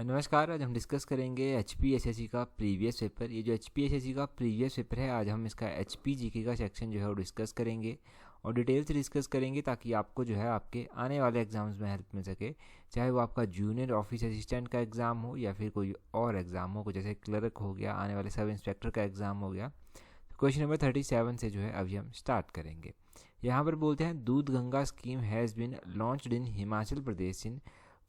नमस्कार। आज हम डिस्कस करेंगे HPSSC का प्रीवियस पेपर। ये जो HPSSC का प्रीवियस पेपर है, आज हम इसका HP GK का सेक्शन जो है वो डिस्कस करेंगे और डिटेल से डिस्कस करेंगे ताकि आपको जो है आपके आने वाले एग्जाम्स में हेल्प मिल सके। चाहे वो आपका जूनियर ऑफिस असिस्टेंट का एग्ज़ाम हो या फिर कोई और एग्ज़ाम हो, जैसे क्लर्क हो गया, आने वाले सब इंस्पेक्टर का एग्ज़ाम हो गया। क्वेश्चन नंबर 37 से जो है अभी हम स्टार्ट करेंगे। यहाँ पर बोलते हैं Doodh Ganga scheme has been launched in Himachal Pradesh in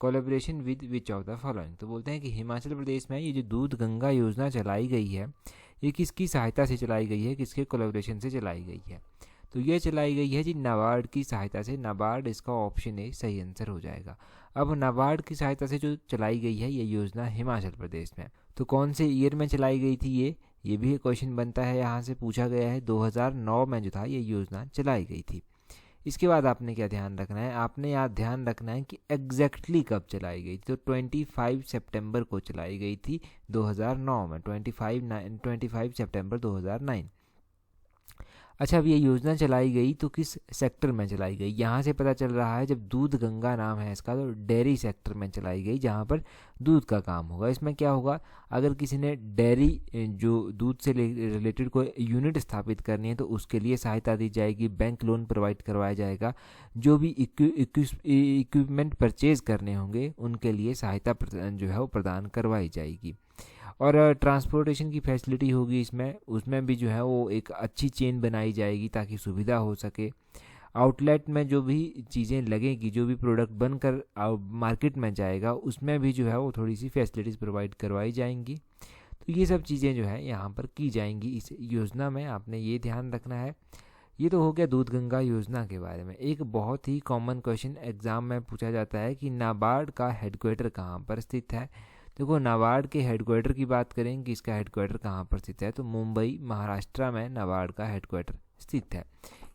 collaboration with which of the following. तो बोलते हैं कि हिमाचल प्रदेश में ये जो दूध गंगा योजना चलाई गई है, ये किसकी सहायता से चलाई गई है, किसके कोलेब्रेशन से चलाई गई है। तो ये चलाई गई है जी नाबार्ड की सहायता से। नाबार्ड, इसका ऑप्शन ए सही आंसर हो जाएगा। अब नाबार्ड की सहायता से जो चलाई गई है ये योजना हिमाचल प्रदेश में, तो कौन से ईयर में चलाई गई थी ये भी क्वेश्चन बनता है, यहाँ से पूछा गया है। 2009 में जो था ये योजना चलाई गई थी। इसके बाद आपने क्या ध्यान रखना है, आपने यहाँ ध्यान रखना है कि एग्जैक्टली कब चलाई गई थी। तो 25 सितंबर को चलाई गई थी 2009 में, 25 सितंबर 2009। अच्छा, अब ये योजना चलाई गई तो किस सेक्टर में चलाई गई, यहाँ से पता चल रहा है। जब दूध गंगा नाम है इसका, तो डेयरी सेक्टर में चलाई गई, जहाँ पर दूध का काम होगा। इसमें क्या होगा, अगर किसी ने डेयरी जो दूध से रिलेटेड कोई यूनिट स्थापित करनी है तो उसके लिए सहायता दी जाएगी, बैंक लोन प्रोवाइड करवाया जाएगा। जो भी इक्विपमेंट परचेज करने होंगे उनके लिए सहायता जो है वो प्रदान करवाई जाएगी। और ट्रांसपोर्टेशन की फैसिलिटी होगी इसमें, उसमें भी जो है वो एक अच्छी चेन बनाई जाएगी ताकि सुविधा हो सके। आउटलेट में जो भी चीज़ें लगेगी, जो भी प्रोडक्ट बनकर मार्केट में जाएगा, उसमें भी जो है वो थोड़ी सी फैसिलिटीज़ प्रोवाइड करवाई जाएंगी। तो ये सब चीज़ें जो है यहाँ पर की जाएंगी इस योजना में, आपने ये ध्यान रखना है। ये तो हो गया दूध गंगा योजना के बारे में। एक बहुत ही कॉमन क्वेश्चन एग्जाम में पूछा जाता है कि नाबार्ड का हेडक्वार्टर कहाँ पर स्थित है। देखो, नाबार्ड के हेडक्वार्टर की बात करें कि इसका हेडक्वार्टर कहाँ पर स्थित है, तो मुंबई महाराष्ट्र में नाबार्ड का हेडक्वार्टर स्थित है।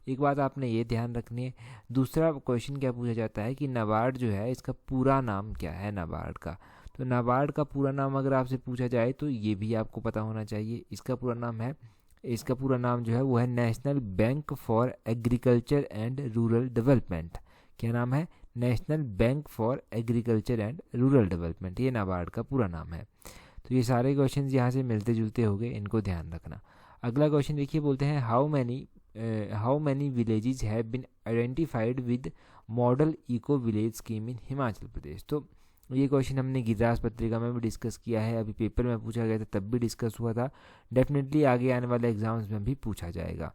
एक बात आपने ये ध्यान रखनी है। दूसरा क्वेश्चन क्या पूछा जाता है कि नाबार्ड जो है इसका पूरा नाम क्या है नाबार्ड का। तो नाबार्ड का पूरा नाम अगर आपसे पूछा जाए तो ये भी आपको पता होना चाहिए। इसका पूरा नाम जो है वो है national bank for agriculture and rural development. क्या नाम है? National bank for agriculture and rural development, ये नाबार्ड का पूरा नाम है। तो ये सारे क्वेश्चंस यहाँ से मिलते जुलते हो गए, इनको ध्यान रखना। अगला क्वेश्चन देखिए, बोलते हैं how many villages have been identified with model eco village scheme in Himachal Pradesh. तो ये क्वेश्चन हमने गिरिराज पत्रिका में भी डिस्कस किया है, अभी पेपर में पूछा गया था तब भी डिस्कस हुआ था, डेफिनेटली आगे आने वाले एग्जाम्स में भी पूछा जाएगा।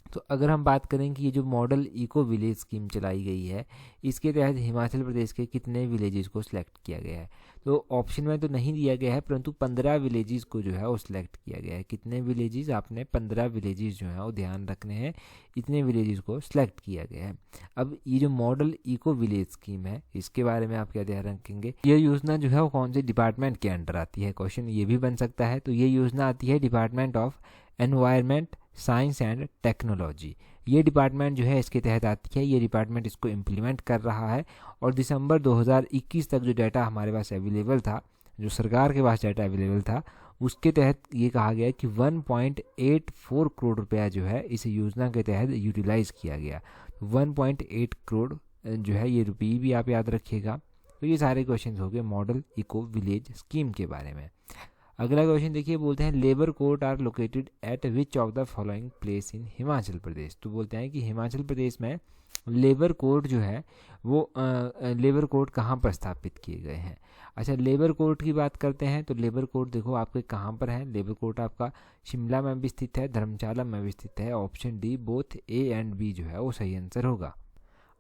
तो अगर हम बात करें कि ये जो मॉडल इको विलेज स्कीम चलाई गई है, इसके तहत हिमाचल प्रदेश के कितने विलेजेस को सिलेक्ट किया गया है, तो ऑप्शन में तो नहीं दिया गया है, परंतु 15 विलेजेस को जो है वो सिलेक्ट किया गया है। कितने विलेजेस? आपने 15 विलेजेस जो है वो ध्यान रखने हैं, इतने विलेजेस को सिलेक्ट किया गया है। अब ये जो मॉडल इको विलेज स्कीम है, इसके बारे में आप क्या ध्यान रखेंगे, ये योजना जो है वो कौन से डिपार्टमेंट के अंडर आती है, क्वेश्चन ये भी बन सकता है। तो ये योजना आती है department of environment science and technology. ये डिपार्टमेंट जो है इसके तहत आती है, ये डिपार्टमेंट इसको इम्प्लीमेंट कर रहा है। और दिसंबर 2021 तक जो डाटा हमारे पास अवेलेबल था, जो सरकार के पास डाटा अवेलेबल था, उसके तहत ये कहा गया कि 1.84 करोड़ रुपया जो है इस योजना के तहत यूटिलाइज किया गया। 1.8 करोड़ जो है ये रुपये भी आप याद रखिएगा। तो ये सारे क्वेश्चन हो गए मॉडल इको विलेज स्कीम के बारे में। अगला क्वेश्चन देखिए, बोलते हैं labour court are located at which of the following place in Himachal Pradesh. तो बोलते हैं कि हिमाचल प्रदेश में लेबर कोर्ट जो है वो लेबर कोर्ट कहाँ पर स्थापित किए गए हैं। अच्छा, लेबर कोर्ट की बात करते हैं तो लेबर कोर्ट देखो आपके कहाँ पर है। लेबर कोर्ट आपका शिमला में भी स्थित है, धर्मशाला में भी स्थित है। Option D both A and B जो है वो सही आंसर होगा।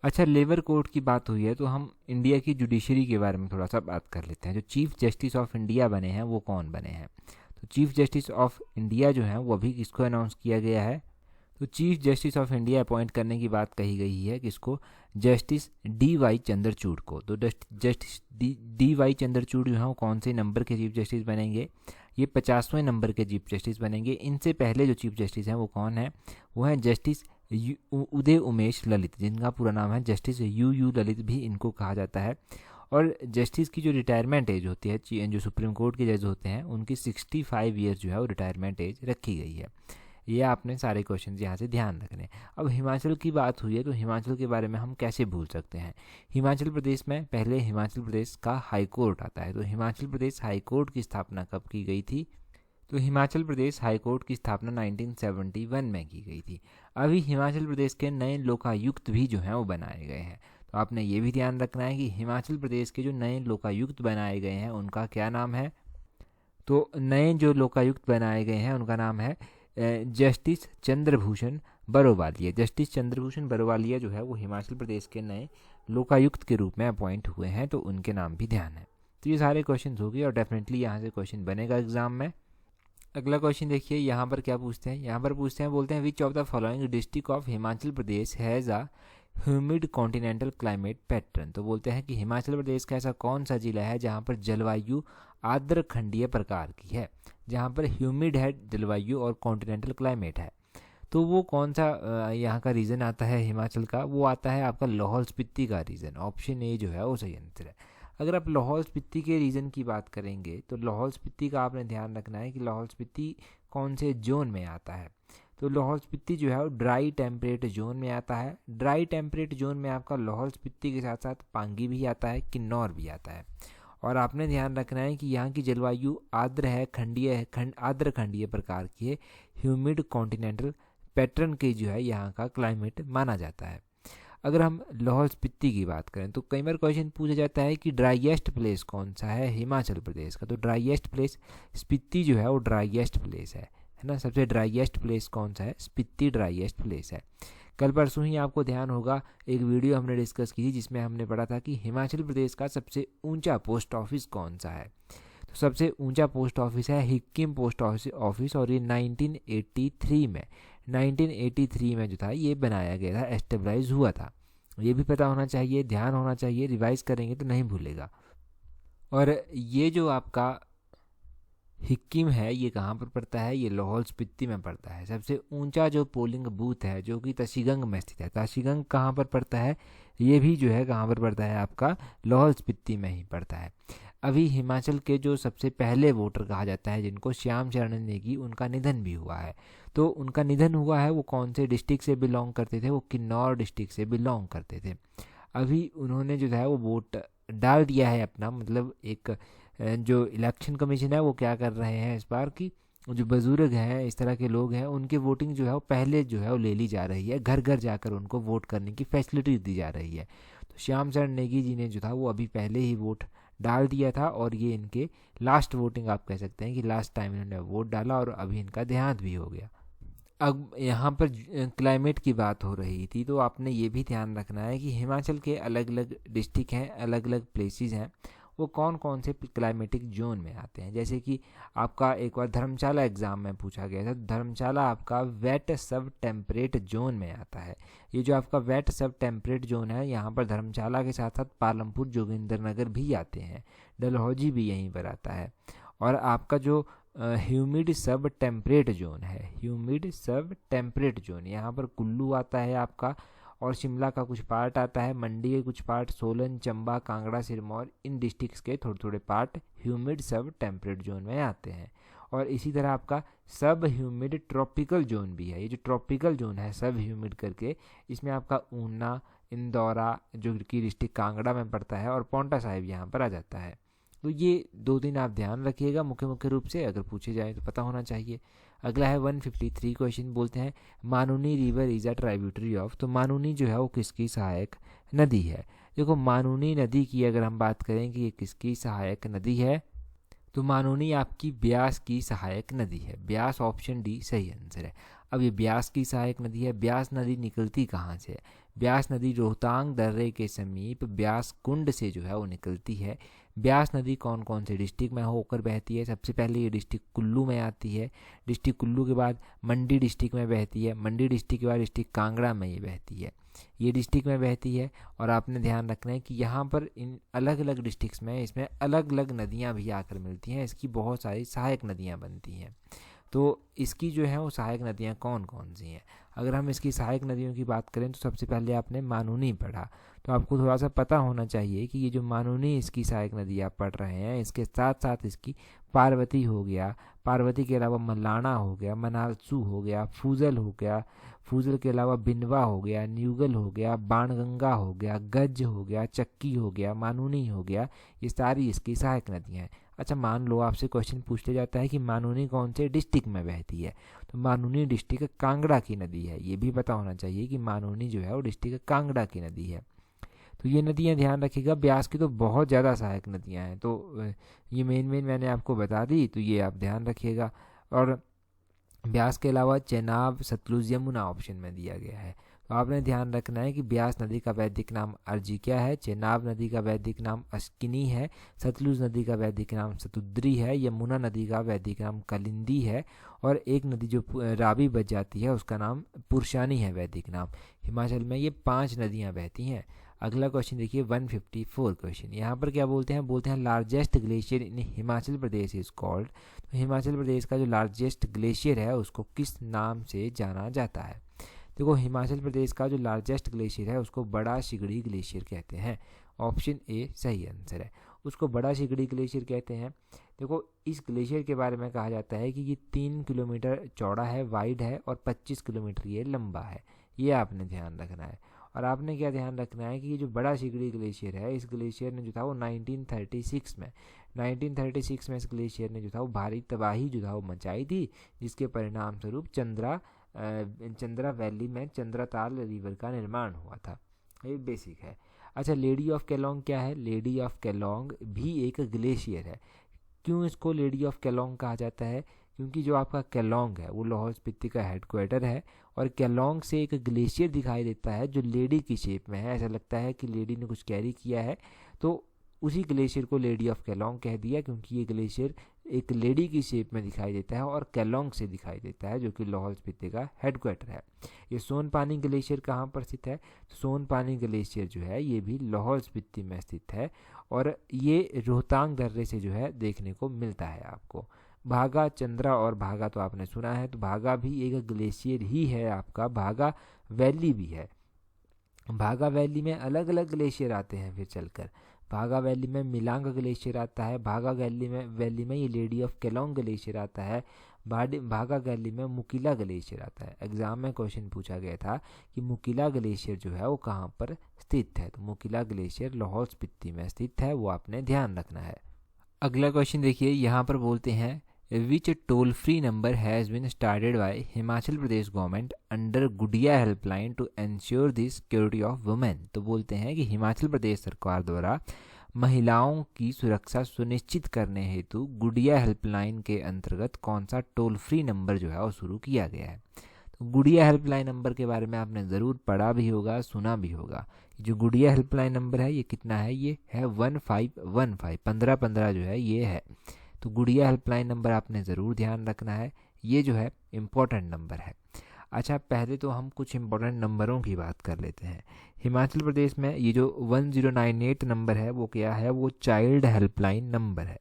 अच्छा, लेबर कोर्ट की बात हुई है तो हम इंडिया की जुडिशरी के बारे में थोड़ा सा बात कर लेते हैं। जो चीफ जस्टिस ऑफ इंडिया बने हैं वो कौन बने हैं। तो चीफ जस्टिस ऑफ इंडिया जो है वो अभी किसको अनाउंस किया गया है, तो chief justice of India appoint करने की बात कही गई है किसको, जस्टिस DY चंद्रचूड़ को। तो जस्टिस DY चंद्रचूड़ जो है वो कौन से नंबर के चीफ जस्टिस बनेंगे, ये 50वें नंबर के चीफ जस्टिस बनेंगे। इनसे पहले जो चीफ जस्टिस हैं वो कौन है, वो हैं जस्टिस उदय उमेश ललित, जिनका पूरा नाम है जस्टिस UU ललित भी इनको कहा जाता है। और जस्टिस की जो रिटायरमेंट एज होती है, जो सुप्रीम कोर्ट के जज होते हैं, उनकी 65 ईयर जो है वो रिटायरमेंट एज रखी गई है। ये आपने सारे क्वेश्चन यहाँ से ध्यान रखने हैं। अब हिमाचल की बात हुई है तो हिमाचल के बारे में हम कैसे भूल सकते हैं। हिमाचल प्रदेश में पहले हिमाचल प्रदेश का हाई कोर्ट आता है। तो हिमाचल प्रदेश हाई कोर्ट की स्थापना कब की गई थी? तो हिमाचल प्रदेश हाई कोर्ट की स्थापना 1971 में की गई थी। अभी हिमाचल प्रदेश के नए लोकायुक्त भी जो हैं वो बनाए गए हैं। तो आपने ये भी ध्यान रखना है कि हिमाचल प्रदेश के जो नए लोकायुक्त बनाए गए हैं उनका क्या नाम है। तो नए जो लोकायुक्त बनाए गए हैं उनका नाम है जस्टिस चंद्रभूषण बरोवालिया। जस्टिस चंद्रभूषण बरोवालिया जो है वो हिमाचल प्रदेश के नए लोकायुक्त के रूप में अपॉइंट हुए हैं, तो उनके नाम भी ध्यान है। तो ये सारे क्वेश्चन हो गए और डेफिनेटली यहाँ से क्वेश्चन बनेगा एग्जाम में। अगला क्वेश्चन देखिए, यहाँ पर क्या पूछते हैं। यहाँ पर पूछते हैं, बोलते हैं विच of the following district of Himachal Pradesh has a humid continental climate pattern. तो बोलते हैं कि हिमाचल प्रदेश का ऐसा कौन सा जिला है जहाँ पर जलवायु आर्द्र खंडीय प्रकार की है, जहाँ पर ह्यूमिड है जलवायु और कॉन्टिनेंटल क्लाइमेट है। तो वो कौन सा यहाँ का रीजन आता है हिमाचल का? वो आता है आपका लाहौल स्पीति का रीजन। ऑप्शन ए जो है वो सही आंसर है। अगर आप लाहौल स्पीति के रीजन की बात करेंगे तो लाहौल स्पीति का आपने ध्यान रखना है कि लाहौल स्पीति कौन से जोन में आता है। तो लाहौल स्पीति जो है वो ड्राई टेम्परेट जोन में आता है। ड्राई टेम्परेट जोन में आपका लाहौल स्पीति के साथ साथ पांगी भी आता है, किन्नौर भी आता है। और आपने ध्यान रखना है कि यहाँ की जलवायु आर्द्र है, खंडीय है, आर्द्र खंडीय प्रकार की है, ह्यूमिड कॉन्टिनेंटल पैटर्न के जो है यहाँ का क्लाइमेट माना जाता है। अगर हम लाहौल स्पीति की बात करें तो कई बार क्वेश्चन पूछा जाता है कि ड्राईएस्ट प्लेस कौन सा है हिमाचल प्रदेश का। तो ड्राईएस्ट प्लेस स्पीति जो है वो ड्राईएस्ट प्लेस है ना। सबसे ड्राईएस्ट प्लेस कौन सा है? स्पीति ड्राईएस्ट प्लेस है। कल परसों ही आपको ध्यान होगा एक वीडियो हमने डिस्कस की थी जिसमें हमने पढ़ा था कि हिमाचल प्रदेश का सबसे ऊंचा पोस्ट ऑफिस कौन सा है। तो सबसे ऊंचा पोस्ट ऑफिस है हिक्किम पोस्ट ऑफिस और ये 1983 में जो था ये बनाया गया था, एस्टेब्लाइज हुआ था। ये भी पता होना चाहिए, ध्यान होना चाहिए, रिवाइज करेंगे तो नहीं भूलेगा। और ये जो आपका हिक्किम है ये कहाँ पर पड़ता है? ये लाहौल स्पीति में पड़ता है। सबसे ऊंचा जो पोलिंग बूथ है जो कि ताशीगंग में स्थित है। ताशीगंग कहाँ पर पड़ता है? ये भी जो है कहाँ पर पड़ता है? आपका लाहौल स्पीति में ही पड़ता है। अभी हिमाचल के जो सबसे पहले वोटर कहा जाता है जिनको श्याम चरण नेगी, उनका निधन भी हुआ है। तो उनका निधन हुआ है, वो कौन से डिस्ट्रिक्ट से बिलोंग करते थे? वो किन्नौर डिस्ट्रिक्ट से बिलोंग करते थे। अभी उन्होंने जो है वो वोट डाल दिया है अपना, मतलब एक जो इलेक्शन कमीशन है वो क्या कर रहे हैं इस बार की जो बुजुर्ग हैं, इस तरह के लोग हैं, उनकी वोटिंग जो है वो पहले जो है वो ले ली जा रही है। घर घर जाकर उनको वोट करने की फैसिलिटी दी जा रही है। तो श्याम चरण नेगी जी ने जो था वो अभी पहले ही वोट डाल दिया था और ये इनके लास्ट वोटिंग आप कह सकते हैं कि लास्ट टाइम इन्होंने वोट डाला और अभी इनका देहांत भी हो गया। अब यहाँ पर क्लाइमेट की बात हो रही थी तो आपने ये भी ध्यान रखना है कि हिमाचल के अलग अलग डिस्ट्रिक्ट हैं, अलग अलग प्लेसेस हैं, वो कौन कौन से क्लाइमेटिक जोन में आते हैं। जैसे कि आपका एक बार धर्मशाला एग्ज़ाम में पूछा गया था, धर्मशाला आपका वेट सब टेम्परेट जोन में आता है। ये जो आपका वेट सब टेम्परेट जोन है यहाँ पर धर्मशाला के साथ साथ पालमपुर जोगिंद्रनगर भी आते हैं, डलहौजी भी यहीं पर आता है। और आपका जो ह्यूमिड सब टेम्परेट जोन है, ह्यूमिड सब टेम्परेट जोन, यहाँ पर कुल्लू आता है आपका और शिमला का कुछ पार्ट आता है, मंडी के कुछ पार्ट, सोलन, चंबा, कांगड़ा, सिरमौर, इन डिस्ट्रिक्ट्स के थोड़े थोड़े पार्ट ह्यूमिड सब टेम्परेट जोन में आते हैं। और इसी तरह आपका सब ह्यूमिड ट्रॉपिकल जोन भी है। ये जो ट्रॉपिकल जोन है सब ह्यूमिड करके, इसमें आपका ऊना, इंदौरा जो कि डिस्ट्रिक्ट कांगड़ा में पड़ता है और पौंटा साहिब यहाँ पर आ जाता है। तो ये 2 दिन आप ध्यान रखिएगा मुख्य रूप से, अगर पूछे जाए तो पता होना चाहिए। अगला है 153 क्वेश्चन, बोलते हैं Manuni river is a tributary of. तो मानुनी जो है वो किसकी सहायक नदी है? देखो मानुनी नदी की अगर हम बात करें कि ये किसकी सहायक नदी है, तो मानुनी आपकी ब्यास की सहायक नदी है। ब्यास ऑप्शन डी सही आंसर है। अब ये ब्यास की सहायक नदी है। ब्यास नदी निकलती कहाँ से है? ब्यास नदी रोहतांग दर्रे के समीप ब्यास कुंड से जो है वो निकलती है। ब्यास नदी कौन कौन से डिस्ट्रिक्ट में होकर बहती है? सबसे पहले ये डिस्ट्रिक्ट कुल्लू में आती है, डिस्ट्रिक्ट कुल्लू के बाद मंडी डिस्ट्रिक्ट में बहती है, मंडी डिस्ट्रिक्ट के बाद डिस्ट्रिक्ट कांगड़ा में ये बहती है, ये डिस्ट्रिक्ट में बहती है। और आपने ध्यान रखना है कि यहाँ पर इन अलग अलग डिस्ट्रिक्ट्स में इसमें अलग अलग नदियाँ भी आकर मिलती हैं, इसकी बहुत सारी सहायक नदियाँ बनती हैं। तो इसकी जो है वो सहायक नदियाँ कौन कौन सी हैं? अगर हम इसकी सहायक नदियों की बात करें तो सबसे पहले आपने मानुनी पढ़ा, तो आपको थोड़ा सा पता होना चाहिए कि ये जो मानूनी इसकी सहायक नदी आप पढ़ रहे हैं, इसके साथ साथ इसकी पार्वती हो गया, पार्वती के अलावा मलाना हो गया, मनालसू हो गया, फूजल हो गया, फूजल के अलावा बिनवा हो गया, न्यूगल हो गया, बाणगंगा हो गया, गज हो गया, चक्की हो गया, मानूनी हो गया, ये सारी इसकी सहायक नदियाँ हैं। अच्छा, मान लो आपसे क्वेश्चन पूछ लिया जाता है कि मानूनी कौन से डिस्ट्रिक्ट में बहती है, तो मानूनी डिस्ट्रिक्ट कांगड़ा की नदी है। ये भी पता होना चाहिए कि मानूनी जो है वो डिस्ट्रिक्ट कांगड़ा की नदी है। तो ये नदियाँ ध्यान रखिएगा, ब्यास की तो बहुत ज़्यादा सहायक नदियाँ हैं, तो ये मेन मैंने आपको बता दी, तो ये आप ध्यान रखिएगा। और ब्यास के अलावा चेनाब, सतलुज, यमुना ऑप्शन में दिया गया है। तो आपने ध्यान रखना है कि ब्यास नदी का वैदिक नाम अर्जिक्या है, चेनाब नदी का वैदिक नाम अस्किनी है, सतलुज नदी का वैदिक नाम सतुद्री है, यमुना नदी का वैदिक नाम कलिंदी है, और एक नदी जो रावी बच जाती है उसका नाम पुरुषानी है वैदिक नाम। हिमाचल में ये 5 नदियाँ बहती हैं। अगला क्वेश्चन देखिए 154 क्वेश्चन, यहाँ पर क्या बोलते हैं largest glacier in Himachal Pradesh is called. तो हिमाचल प्रदेश का जो लार्जेस्ट ग्लेशियर है उसको किस नाम से जाना जाता है। देखो, हिमाचल प्रदेश का जो लार्जेस्ट ग्लेशियर है उसको बड़ा शिगड़ी ग्लेशियर कहते हैं। ऑप्शन ए सही आंसर है, उसको बड़ा शिगड़ी ग्लेशियर कहते हैं। देखो, इस ग्लेशियर के बारे में कहा जाता है कि ये 3 किलोमीटर चौड़ा है, वाइड है, और 25 किलोमीटर ये लंबा है। ये आपने ध्यान रखना है। और आपने क्या ध्यान रखना है कि ये जो बड़ा शिगड़ी ग्लेशियर है, इस ग्लेशियर ने जो था वो 1936 में इस ग्लेशियर ने जो था वो भारी तबाही जो था वो मचाई थी, जिसके परिणाम स्वरूप चंद्रा वैली में चंद्रताल रिवर का निर्माण हुआ था। ये बेसिक है। अच्छा, लेडी ऑफ केलोंग क्या है। लेडी ऑफ केलोंग भी एक ग्लेशियर है। क्यों इसको लेडी ऑफ केलोंग कहा जाता है, क्योंकि जो आपका केलोंग है वो लाहौल स्पीति का हेडक्वार्टर है, और केलोंग से एक ग्लेशियर दिखाई देता है जो लेडी की शेप में है। ऐसा लगता है कि लेडी ने कुछ कैरी किया है, तो उसी ग्लेशियर को लेडी ऑफ केलोंग कह दिया, क्योंकि ये ग्लेशियर एक लेडी की शेप में दिखाई देता है और केलोंग से दिखाई देता है, जो कि लाहौल स्पीति का हेडक्वार्टर है। ये सोनपानी ग्लेशियर कहाँ पर स्थित है। सोनपानी ग्लेशियर जो है ये भी लाहौल स्पीति में स्थित है, और ये रोहतांग दर्रे से जो है देखने को मिलता है आपको। भागा, चंद्रा और भागा तो आपने सुना है, तो भागा भी एक ग्लेशियर ही है आपका। भागा वैली भी है। भागा वैली में अलग अलग ग्लेशियर आते हैं फिर चलकर। भागा वैली में मिलांग ग्लेशियर आता है, भागा वैली में ये लेडी ऑफ केलोंग ग्लेशियर आता है, भागा वैली में मुकीला ग्लेशियर आता है। एग्जाम में क्वेश्चन पूछा गया था कि मुकीला ग्लेशियर जो है वो कहाँ पर स्थित है, तो मुकीला ग्लेशियर लाहौल स्पीति में स्थित है, वो आपने ध्यान रखना है। अगला क्वेश्चन देखिए, यहाँ पर बोलते हैं which toll free number has been started by Himachal Pradesh government under Gudiya helpline to ensure the security of women. तो बोलते हैं कि हिमाचल प्रदेश सरकार द्वारा महिलाओं की सुरक्षा सुनिश्चित करने हेतु गुडिया हेल्पलाइन के अंतर्गत कौन सा टोल फ्री नंबर जो है वो शुरू किया गया है। तो गुडिया हेल्पलाइन नंबर के बारे में आपने ज़रूर पढ़ा भी होगा, सुना भी होगा। जो गुडिया हेल्पलाइन नंबर है ये कितना है, ये है 1515, 1515 जो है ये है। तो गुडिया हेल्पलाइन नंबर आपने ज़रूर ध्यान रखना है, ये जो है इम्पोर्टेंट नंबर है। अच्छा, पहले तो हम कुछ इम्पोर्टेंट नंबरों की बात कर लेते हैं। हिमाचल प्रदेश में ये जो 1098 नंबर है वो क्या है, वो चाइल्ड हेल्पलाइन नंबर है।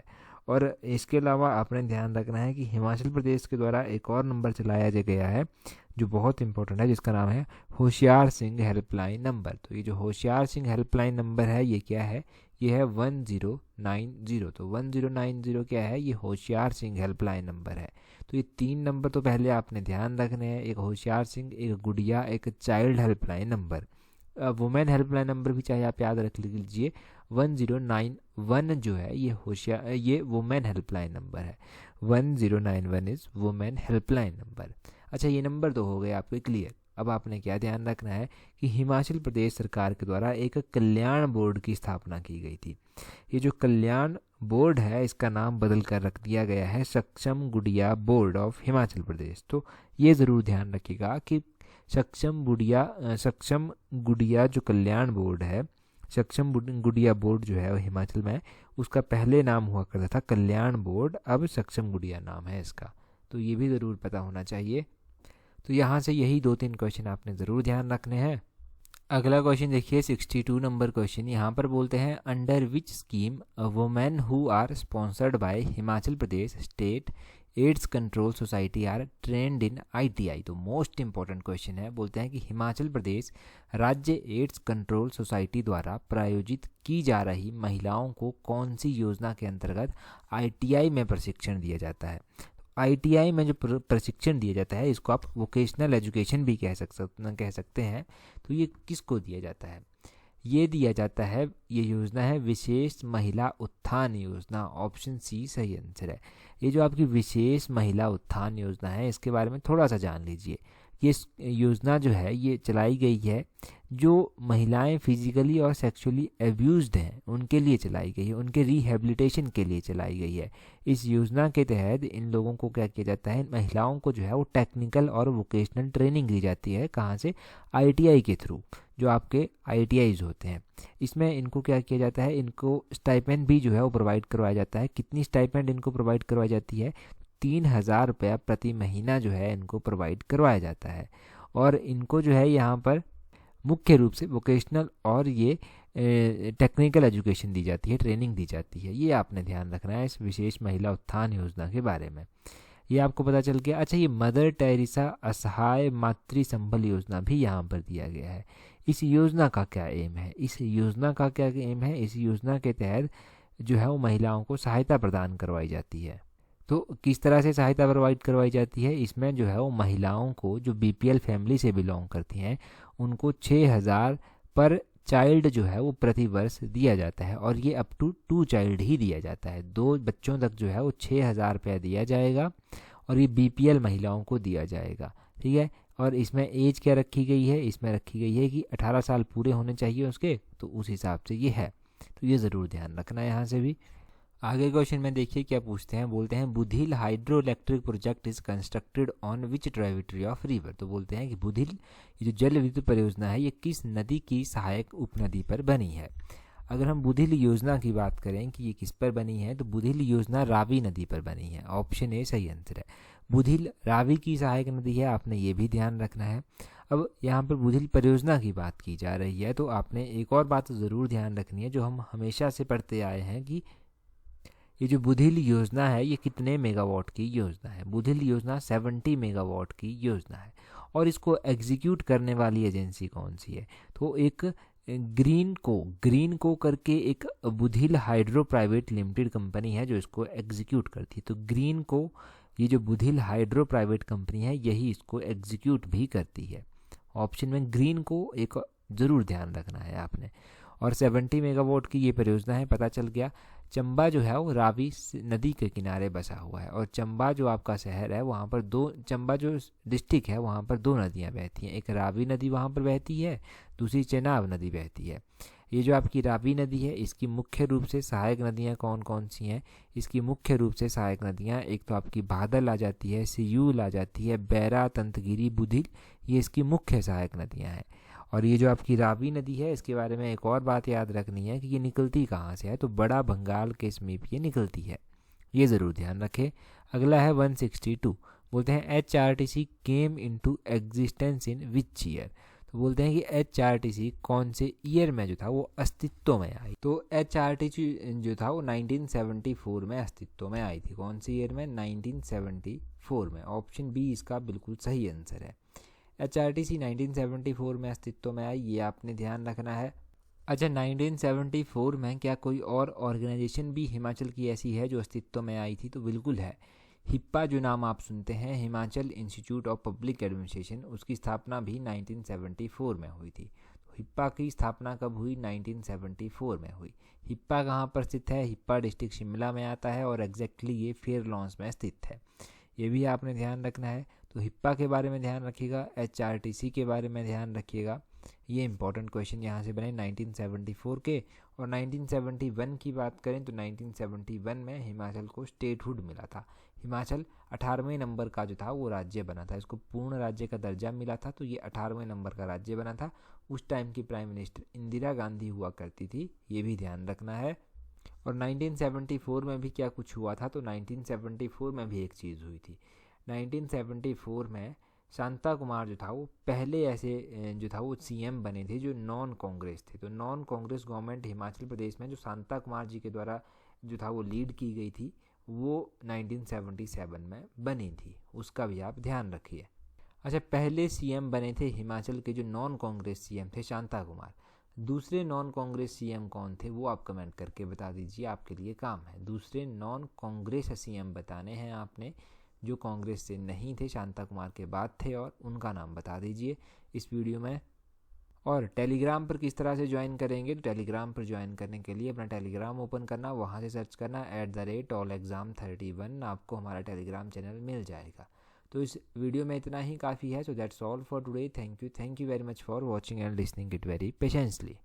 और इसके अलावा आपने ध्यान रखना है कि हिमाचल प्रदेश के द्वारा एक और नंबर चलाया गया है जो बहुत इंपॉर्टेंट है, जिसका नाम है होशियार सिंह हेल्पलाइन नंबर। तो ये जो होशियार सिंह हेल्पलाइन नंबर है ये क्या है, ये है 1090। तो 1090 क्या है, ये होशियार सिंह हेल्पलाइन नंबर है। तो ये 3 नंबर तो पहले आपने ध्यान रखने हैं, एक होशियार सिंह, एक गुडिया, एक child helpline number. Women helpline number भी चाहे आप याद रख लीजिए, 1091 जो है ये वुमेन हेल्पलाइन नंबर है। 1091 इज़ वुमेन हेल्पलाइन नंबर। अच्छा, ये नंबर तो हो गए आपके क्लियर। अब आपने क्या ध्यान रखना है कि हिमाचल प्रदेश सरकार के द्वारा एक कल्याण बोर्ड की स्थापना की गई थी। ये जो कल्याण बोर्ड है इसका नाम बदल कर रख दिया गया है सक्षम गुडिया बोर्ड ऑफ हिमाचल प्रदेश। तो ये ज़रूर ध्यान रखिएगा कि सक्षम गुडिया जो कल्याण बोर्ड है, सक्षम गुडिया बोर्ड जो है वो हिमाचल में, उसका पहले नाम हुआ करता था कल्याण बोर्ड, अब सक्षम गुडिया नाम है इसका। तो ये भी ज़रूर पता होना चाहिए। तो यहाँ से यही 2-3 क्वेश्चन आपने ज़रूर ध्यान रखने हैं। अगला क्वेश्चन देखिए 62 नंबर क्वेश्चन। यहाँ पर बोलते हैं under which scheme women who are sponsored by Himachal Pradesh state AIDS control society are trained in ITI? तो मोस्ट इंपॉर्टेंट क्वेश्चन है। बोलते हैं कि हिमाचल प्रदेश राज्य एड्स कंट्रोल सोसाइटी द्वारा प्रायोजित की जा रही महिलाओं को कौन सी योजना के अंतर्गत ITI में प्रशिक्षण दिया जाता है? ITI में जो प्रशिक्षण दिया जाता है इसको आप वोकेशनल एजुकेशन भी कह सकते हैं। तो ये किसको दिया जाता है? ये दिया जाता है, ये योजना है विशेष महिला उत्थान योजना। ऑप्शन सी सही आंसर है। ये जो आपकी विशेष महिला उत्थान योजना है इसके बारे में थोड़ा सा जान लीजिए। ये योजना जो है ये चलाई गई है जो महिलाएं फिजिकली और सेक्सुअली एब्यूज्ड हैं उनके लिए चलाई गई है, उनके रिहेबिलिटेशन के लिए चलाई गई है। इस योजना के तहत इन लोगों को क्या किया जाता है, महिलाओं को जो है वो टेक्निकल और वोकेशनल ट्रेनिंग दी जाती है। कहाँ से? ITI के थ्रू, जो आपके ITIs होते हैं। इसमें इनको क्या किया जाता है, इनको स्टाइपेंड भी जो है वो प्रोवाइड करवाया जाता है। कितनी स्टाइपेंड इनको प्रोवाइड करवाई जाती है? 3,000 रुपया प्रति महीना जो है इनको प्रोवाइड करवाया जाता है। और इनको जो है यहाँ पर मुख्य रूप से वोकेशनल और ये टेक्निकल एजुकेशन दी जाती है, ट्रेनिंग दी जाती है। ये आपने ध्यान रखना है इस विशेष महिला उत्थान योजना के बारे में। ये आपको पता चल गया। अच्छा, ये मदर टेरेसा असहाय मातृ संबल योजना भी यहाँ पर दिया गया है। इस योजना का क्या एम है? इस योजना का क्या एम है? इस योजना के तहत जो है वो महिलाओं को सहायता प्रदान करवाई जाती है। तो किस तरह से सहायता प्रोवाइड करवाई जाती है? इसमें जो है वो महिलाओं को जो BPL फैमिली से बिलोंग करती हैं उनको 6,000 पर चाइल्ड जो है वो प्रति वर्ष दिया जाता है। और ये अप टू 2 चाइल्ड ही दिया जाता है। 2 बच्चों तक जो है वो 6,000 रुपया दिया जाएगा और ये BPL महिलाओं को दिया जाएगा। ठीक है। और इसमें एज क्या रखी गई है? इसमें रखी गई है कि 18 साल पूरे होने चाहिए उसके, तो उस हिसाब से ये है। तो ये ज़रूर ध्यान रखना है यहाँ से भी। आगे क्वेश्चन में देखिए क्या पूछते हैं। बोलते हैं Budhil hydro electric project is constructed on which tributary of river? तो बोलते हैं कि बुधिल ये जो जल विद्युत परियोजना है ये किस नदी की सहायक उपनदी पर बनी है? अगर हम बुधिल योजना की बात करें कि ये किस पर बनी है, तो बुधिल योजना रावी नदी पर बनी है। ऑप्शन ए सही आंसर है। बुधिल रावी की सहायक नदी है, आपने ये भी ध्यान रखना है। अब यहाँ पर बुधिल परियोजना की बात की जा रही है तो आपने एक और बात ज़रूर ध्यान रखनी है जो हम हमेशा से पढ़ते आए हैं कि ये जो बुधिल योजना है ये कितने मेगावाट की योजना है? बुधिल योजना 70 मेगावाट की योजना है। और इसको एग्जीक्यूट करने वाली एजेंसी कौन सी है? तो एक ग्रीन को करके एक बुधिल हाइड्रो प्राइवेट लिमिटेड कंपनी है जो इसको एग्जीक्यूट करती है। तो ग्रीन को, ये जो बुधिल हाइड्रो प्राइवेट कंपनी है यही इसको एग्जीक्यूट भी करती है। ऑप्शन में ग्रीन को एक ज़रूर ध्यान रखना है आपने। और 70 मेगावाट की ये परियोजना है। पता चल गया। चंबा जो है वो रावी नदी के किनारे बसा हुआ है। और चंबा जो आपका शहर है वहाँ पर चंबा जो डिस्ट्रिक्ट है वहाँ पर 2 नदियाँ बहती हैं। एक रावी नदी वहाँ पर बहती है, दूसरी चेनाब नदी बहती है। ये जो आपकी रावी नदी है इसकी मुख्य रूप से सहायक नदियाँ कौन कौन सी हैं? इसकी मुख्य रूप से सहायक नदियाँ एक तो आपकी बादल आ जाती है, सियूल आ जाती है, बैरा, तंतगिरी, बुधिल, ये इसकी मुख्य सहायक नदियाँ हैं। और ये जो आपकी रावी नदी है इसके बारे में एक और बात याद रखनी है कि ये निकलती कहाँ से है? तो बड़ा बंगाल के समीप ये निकलती है। ये ज़रूर ध्यान रखें। अगला है 162। बोलते हैं HRTC came into existence in which year? तो बोलते हैं कि HRTC कौन से ईयर में जो था वो अस्तित्व में आई? तो HRTC जो था वो 1974 में अस्तित्व में आई थी। कौन से ईयर में? 1974 में। ऑप्शन बी इसका बिल्कुल सही आंसर है। HRTC 1974 में अस्तित्व में आई, ये आपने ध्यान रखना है। अच्छा, 1974 में क्या कोई और ऑर्गेनाइजेशन भी हिमाचल की ऐसी है जो अस्तित्व में आई थी? तो बिल्कुल है। हिप्पा जो नाम आप सुनते हैं, Himachal institute of public administration, उसकी स्थापना भी 1974 में हुई थी। तो हिप्पा की स्थापना कब हुई? 1974 में हुई। हिप्पा कहाँ पर स्थित है? हिप्पा डिस्ट्रिक्ट शिमला में आता है और एग्जैक्टली ये फेयरलॉन्स में स्थित है। ये भी आपने ध्यान रखना है। तो हिप्पा के बारे में ध्यान रखिएगा, HRTC के बारे में ध्यान रखिएगा। ये इंपॉर्टेंट क्वेश्चन यहाँ से बने 1974 के। और 1971 की बात करें तो 1971 में हिमाचल को स्टेटहुड मिला था। हिमाचल 18वें नंबर का जो था वो राज्य बना था। इसको पूर्ण राज्य का दर्जा मिला था, तो ये 18वें नंबर का राज्य बना था। उस टाइम की प्राइम मिनिस्टर इंदिरा गांधी हुआ करती थी, ये भी ध्यान रखना है। और 1974 में भी क्या कुछ हुआ था? तो 1974 में भी एक चीज़ हुई थी। 1974 में शांता कुमार जो था वो पहले ऐसे जो था वो CM बने थे जो नॉन कांग्रेस थे। तो नॉन कांग्रेस गवर्नमेंट हिमाचल प्रदेश में जो शांता कुमार जी के द्वारा जो था वो लीड की गई थी, वो 1977 में बनी थी, उसका भी आप ध्यान रखिए। अच्छा, पहले सीएम बने थे हिमाचल के जो नॉन कांग्रेस सीएम थे शांता कुमार। दूसरे नॉन कांग्रेस सीएम कौन थे वो आप कमेंट करके बता दीजिए, आपके लिए काम है। दूसरे नॉन कांग्रेस सीएम बताने हैं आपने, जो कांग्रेस से नहीं थे, शांता कुमार के बाद थे, और उनका नाम बता दीजिए इस वीडियो में। और टेलीग्राम पर किस तरह से ज्वाइन करेंगे, तो टेलीग्राम पर ज्वाइन करने के लिए अपना टेलीग्राम ओपन करना, वहाँ से सर्च करना @allexam31, आपको हमारा टेलीग्राम चैनल मिल जाएगा। तो इस वीडियो में इतना ही काफ़ी है। So that's all for today. Thank you very much for watching and listening it very patiently.